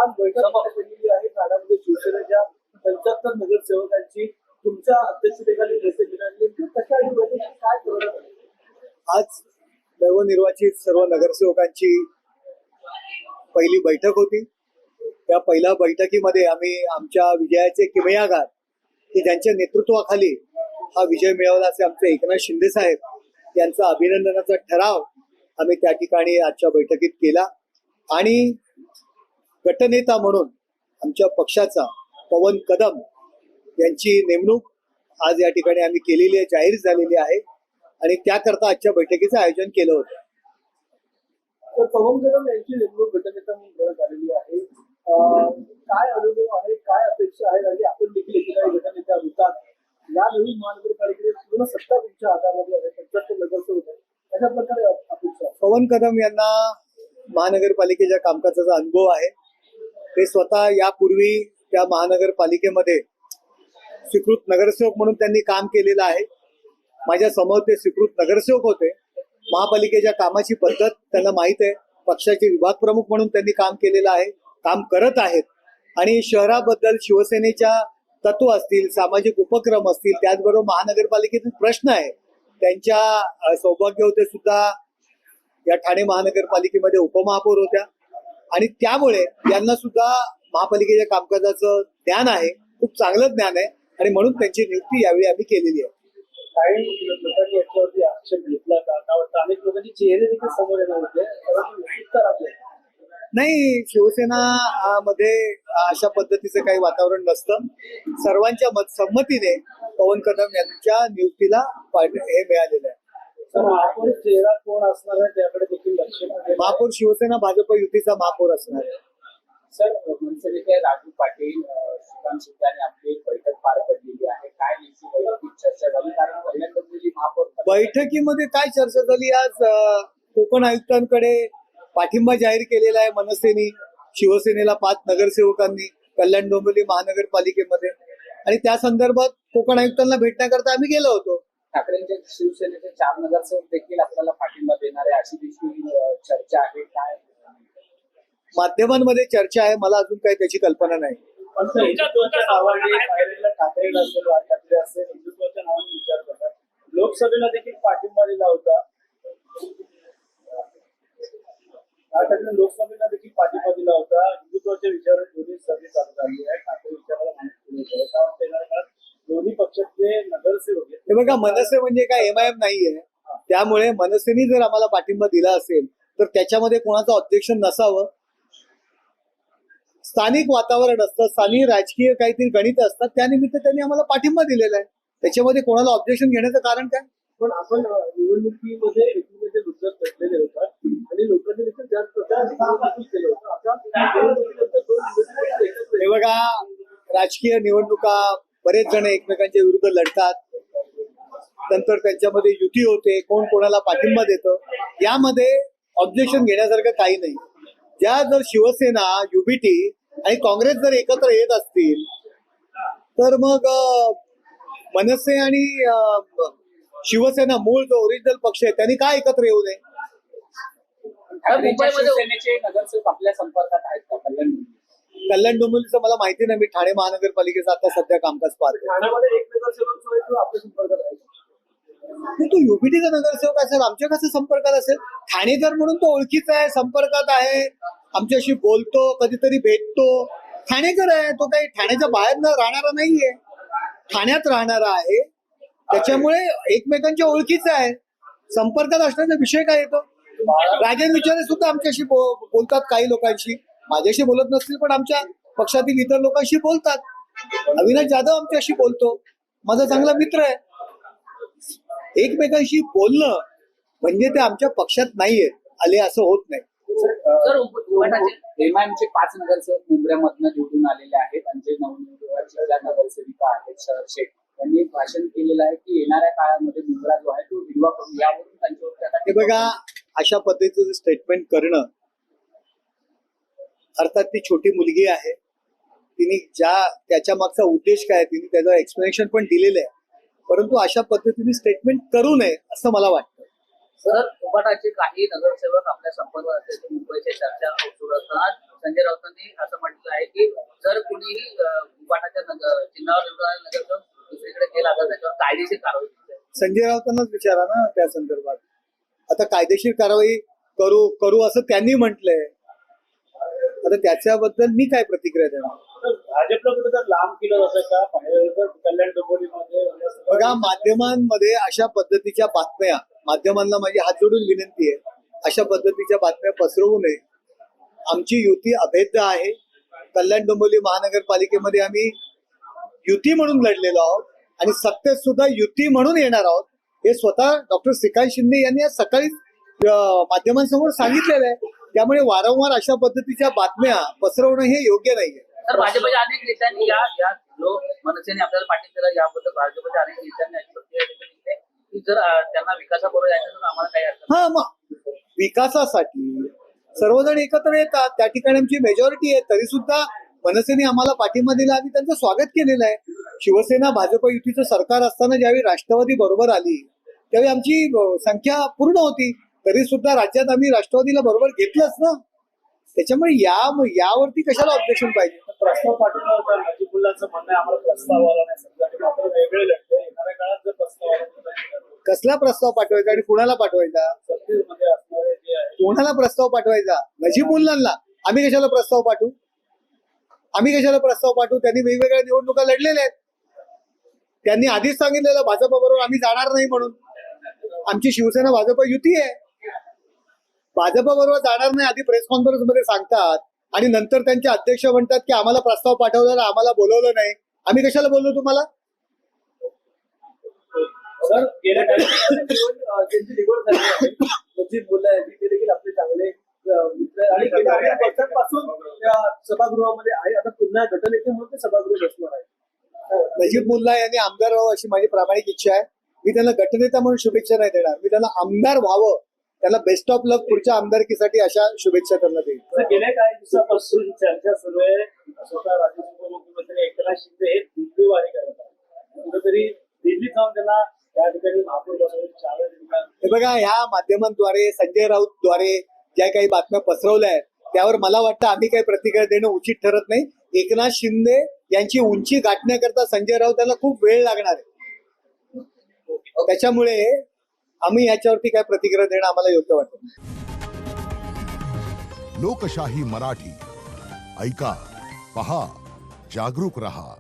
आज बैठक पडलेली आहे ठाण्यामध्ये शिवसेनेच्या 75 नगरसेवकांची तुमच्या अध्यक्षतेखाली बैठक घेण्यात कशा बैठकीत काय करणार? आज नवनिर्वाचित सर्व नगरसेवकांची पहिली बैठक होती. त्या पहिल्या बैठकीमध्ये आम्ही आमच्या विजयाचे किमयागार की ज्यांच्या नेतृत्वाखाली हा विजय मिळवला असे आमचे एकनाथ शिंदे साहेब यांचा अभिनंदनाचा ठराव आम्ही त्या ठिकाणी आजच्या बैठकीत केला. आणि गटनेता म्हणून आमच्या पक्षाचा पवन कदम यांची नेमणूक आज या ठिकाणी आम्ही केलेली आहे, जाहीर झालेली आहे. आणि त्याकरता आजच्या बैठकीचं आयोजन केलं होतं. तर पवन कदम यांची नेमणूक गटनेता म्हणून करण्यात आलेली आहे. काय अनुभव आहे, काय अपेक्षा आहे? आणि आपण देखील एकेकाळी गटनेत्या होतात. या नवीन महानगरपालिकेने पूर्ण सत्ता तुमच्या हातामध्ये आहे, 75 नगरसेवक आहे. अशा प्रकारे अपेक्षा. पवन कदम यांना महानगरपालिकेच्या कामकाजाचा अनुभव आहे. ते स्वतः यापूर्वी त्या महानगरपालिकेमध्ये स्वीकृत नगरसेवक म्हणून त्यांनी काम केलेलं आहे. माझ्या समोर ते स्वीकृत नगरसेवक होते. महापालिकेच्या कामाची पद्धत त्यांना माहीत आहे. पक्षाचे विभाग प्रमुख म्हणून त्यांनी काम केलेलं आहे, काम करत आहेत. आणि शहराबद्दल शिवसेनेच्या तत्व असतील, सामाजिक उपक्रम असतील, त्याचबरोबर महानगरपालिकेतील प्रश्न आहे, त्यांच्या सौभाग्य होते सुद्धा या ठाणे महानगरपालिकेमध्ये उपमहापौर होत्या. आणि त्यामुळे यांना सुद्धा महापालिकेच्या कामकाजाचं ज्ञान आहे, खूप चांगलं ज्ञान आहे. आणि म्हणून त्यांची नियुक्ती यावेळी आम्ही केलेली आहे. काही लोकांनी याच्यावरती आक्षेप घेतला का? अनेक लोकांचे चेहरे देखील समोर येणार होते, परंतु उत्तर आपले नाही, शिवसेना मध्ये अशा पद्धतीचं काही वातावरण नसतं. सर्वांच्या संमतीने पवन कदम यांच्या नियुक्तीला हे मिळालेलं आहे. तर महापौर चेहरा कोण असणार आहे त्याकडे देखील लक्ष आहे. महापौर शिवसेना भाजप युतीचा महापौर असणार आहे. सर, मनसेचे राजू पाटील, सुकांत सुद्धाने आपली एक बैठक पार पडलेली आहे. काय नेमकी बैठकीत चर्चा झाली? कारण पहिल्यांदा महापौर बैठकीमध्ये काय चर्चा झाली? आज कोकण आयुक्तांकडे पाठिंबा जाहीर केलेला आहे मनसेनी. शिवसेनेला 5 नगरसेवकांनी कल्याण डोंबिवली महानगरपालिकेमध्ये. आणि त्या संदर्भात कोकण आयुक्तांना भेटण्याकरता आम्ही गेलो होतो. ठाकरेंच्या शिवसेनेचे 4 नगरसेवक देखील आपल्याला पाठिंबा देणार आहे अशी देखील चर्चा आहे. काय माध्यमांमध्ये चर्चा आहे, मला अजून काही त्याची कल्पना नाही. पण हिंदुत्वाच्या नावाने ठाकरे असेल, राज ठाकरे असेल, हिंदुत्वाच्या नावाने विचार करतात. लोकसभेला देखील पाठिंबा दिला होता. राज ठाकरे लोकसभेला देखील पाठिंबा दिला होता. हिंदुत्वाच्या विचारावर दोन्ही सभे चालू झाली आहे. ठाकरे विचाराला दोन्ही पक्षाचे नगरसेवक आहेत. हे बघा, मनसे म्हणजे काय MIM नाहीये. त्यामुळे मनसेनी जर आम्हाला पाठिंबा दिला असेल तर त्याच्यामध्ये कोणाचं ऑब्जेक्शन नसावं. स्थानिक वातावरण असतं, स्थानिक राजकीय काहीतरी गणित असतात, त्यानिमित्त त्यांनी आम्हाला पाठिंबा दिलेला आहे. त्याच्यामध्ये कोणाला ऑब्जेक्शन घेण्याचं कारण काय? पण आपण निवडणुकीमध्ये एकमेकांचे विरोधात पेटलेले होतात आणि लोकांनी देखील त्याच प्रकारे केलं होतं. हे बघा, राजकीय निवडणुका बरेच जण एकमेकांच्या विरुद्ध लढतात, नंतर त्यांच्यामध्ये युती होते, कोण कोणाला पाठिंबा देतं. यामध्ये ऑब्जेक्शन घेण्यासारखं काही नाही. ज्या जर शिवसेना, युबीटी आणि काँग्रेस जर एकत्र येत असतील तर मग मनसे आणि शिवसेना, मूळ जो ओरिजिनल पक्ष आहे, त्यांनी काय एकत्र येऊ नये? शिवसेनेचे नगरसेवक आपल्या संपर्कात आहेत का? कल्याण डोंबिवलीचं मला माहिती नाही. मी ठाणे महानगरपालिकेचं आता सध्या कामकाज पाहतो. ठाण्यामध्ये एक नगरसेवक आपल्या संपर्कात आहे. तो युबीटीचा नगरसेवक असेल, आमच्या कसं संपर्कात असेल? ठाणेकर म्हणून तो ओळखीचा आहे, संपर्कात आहे, आमच्याशी बोलतो, कधीतरी भेटतो. ठाणेकर आहे, तो काही ठाण्याच्या बाहेर न राहणारा नाहीये, ठाण्यात राहणारा आहे. त्याच्यामुळे एकमेकांच्या ओळखीचा आहे, संपर्कात असण्याचा विषय काय येतो? राजन विचारे सुद्धा आमच्याशी बोलतात, काही लोकांशी. माझ्याशी बोलत नसतील पण आमच्या पक्षातील इतर लोकांशी बोलतात. अविनाश जाधव आमच्याशी बोलतो, माझा चांगला मित्र आहे. एकमेकांशी बोलणं म्हणजे ते आमच्या पक्षात नाहीये आले असं होत नाही. एमआयएमचे 5 नगरसेवक मुंबईमधनं निवडून आलेले आहेत. आणि जे नवनिर्वाचित ज्या नगरसेविका आहेत, शरद शेख, त्यांनी एक भाषण केलेलं आहे की येणाऱ्या काळामध्ये मुंबरा जो आहे तो हिरवा करून, यावरून त्यांच्यावर. हे बघा, अशा पद्धतीचं स्टेटमेंट करणं, अर्थात ती छोटी मुलगी आहे, तिने त्याच्या मागचा उद्देश काय तिने त्याचं एक्सप्लेनेशन पण दिलेलं आहे. परंतु अशा पद्धतीने स्टेटमेंट करू नये असं मला वाटतं. सर उबाटाचे काही नगरसेवक आपल्या संपर्कात असल्याची मुंबईच्या चर्चा सुरू असताना संजय राऊतांनी असं म्हटलं आहे की जर कुणीही उबाटाच्या चिन्हावर निवडून आलेला नगरसेवक दुसरीकडे गेला तर त्याच्यावर कायदेशीर कारवाई केली जाईल. संजय राऊतांनाच विचारा ना त्या संदर्भात. आता कायदेशीर कारवाई करू असं त्यांनी म्हटलंय. आता त्याच्याबद्दल मी काय प्रतिक्रिया देणार. भाजपला कुठे तर लांब केलं जातं का बाहेर कल्याण डोंबिवलीमध्ये बघा, माध्यमांमध्ये अशा पद्धतीच्या बातम्या, माध्यमांना माझी हात जोडून विनंती आहे, अशा पद्धतीच्या बातम्या पसरवू नये. आमची युती अभेद्य आहे. कल्याण डोंबिवली महानगरपालिकेमध्ये आम्ही युती म्हणून लढलेलो आहोत आणि सत्तेत सुद्धा युती म्हणून येणार आहोत. हे स्वतः डॉक्टर श्रीकांत शिंदे यांनी आज सकाळी माध्यमांसमोर सांगितलेलं आहे. त्यामुळे वारंवार अशा पद्धतीच्या बातम्या पसरवणं हे योग्य नाहीये. तर भाजपच्या अनेक नेत्यांनी या जो मनसेने आपल्याला पाठिंबा दिला याबद्दल भाजपच्या अनेक नेत्यांनी अशी प्रतिक्रिया दिली आहे की जर त्यांना विकासाबरोबर यायचं तर आम्हाला काही अडचण हा, मग विकासासाठी सर्वजण एकत्र येतात. त्या ठिकाणी आमची मेजॉरिटी आहे. तरी सुद्धा मनसेने आम्हाला पाठिंबा दिला. आम्ही त्यांचं स्वागत केलेलं आहे. शिवसेना भाजप युतीचं सरकार असताना ज्यावेळी राष्ट्रवादी बरोबर आली त्यावेळी आमची संख्या पूर्ण होती. तरी सुद्धा राज्यात आम्ही राष्ट्रवादीला बरोबर घेतलंच ना. त्याच्यामुळे यावरती कशाला ऑब्जेक्शन पाहिजे. प्रस्ताव पाठवला होता. नाजीबुल्लांचं म्हणणं आहे आम्हाला प्रस्ताव आला नाही समजा आणि मात्र वेगळे लढते येणाऱ्या काळात जर प्रस्ताव आला तर कसला प्रस्ताव पाठवायचा आणि कुणाला पाठवायचा. सत्तेमध्ये असणारे जे आहे कोणाला प्रस्ताव पाठवायचा. नजीबुल्लांना. आम्ही कशाला प्रस्ताव पाठवू. त्यांनी वेगवेगळ्या निवडणुका लढलेल्या आहेत. त्यांनी आधीच सांगितलेलं भाजपबरोबर आम्ही जाणार नाही म्हणून. आमची शिवसेना भाजप युती आहे. भाजपबरोबर जाणार नाही आधी प्रेस कॉन्फरन्स मध्ये सांगतात आणि नंतर त्यांचे अध्यक्ष म्हणतात की आम्हाला प्रस्ताव पाठवलेला, आम्हाला बोलवलं नाही. आम्ही कशाला बोललो तुम्हाला. सर गेल्या काही त्यांची निवड झाली आहे. नजीबुल्ला यांनी ते देखील आपले चांगले मित्र आणि गेल्या अनेक वर्षांपासून त्या सभागृहामध्ये आहे. आता पुन्हा गटनेते म्हणून ते सभागृह बसणार आहे. नजीबुल्ला यांनी आमदार व्हावं अशी माझी प्रामाणिक इच्छा आहे. मी त्यांना गटनेता म्हणून शुभेच्छा नाही देणार. मी त्यांना आमदार व्हावं, त्याला बेस्ट ऑफ लक पुढच्या आमदारकीसाठी अशा शुभेच्छा त्यांना देईल. गेल्या काही दिवसापासून चर्चा सुरू आहे. स्वतः राज्याचे उपमुख्यमंत्री एकनाथ शिंदे हे दिल्ली वारी करत आहेत. कुठेतरी दिल्लीत जाऊन त्यांना त्या ठिकाणी महापौर बसवण्याची चालना दिली. हे बघा, ह्या माध्यमांद्वारे संजय राऊतद्वारे ज्या काही बातम्या पसरवल्या आहेत त्यावर मला वाटतं आम्ही काही प्रतिक्रिया देणं उचित ठरत नाही. एकनाथ शिंदे यांची उंची गाठण्याकरता संजय राऊत यांना खूप वेळ लागणार आहे. त्याच्यामुळे आम्ही याच्यावरती काय प्रतिक्रिया देणं आम्हाला योग्य वाटत. लोकशाही मराठी ऐका, पहा, जागरूक रहा.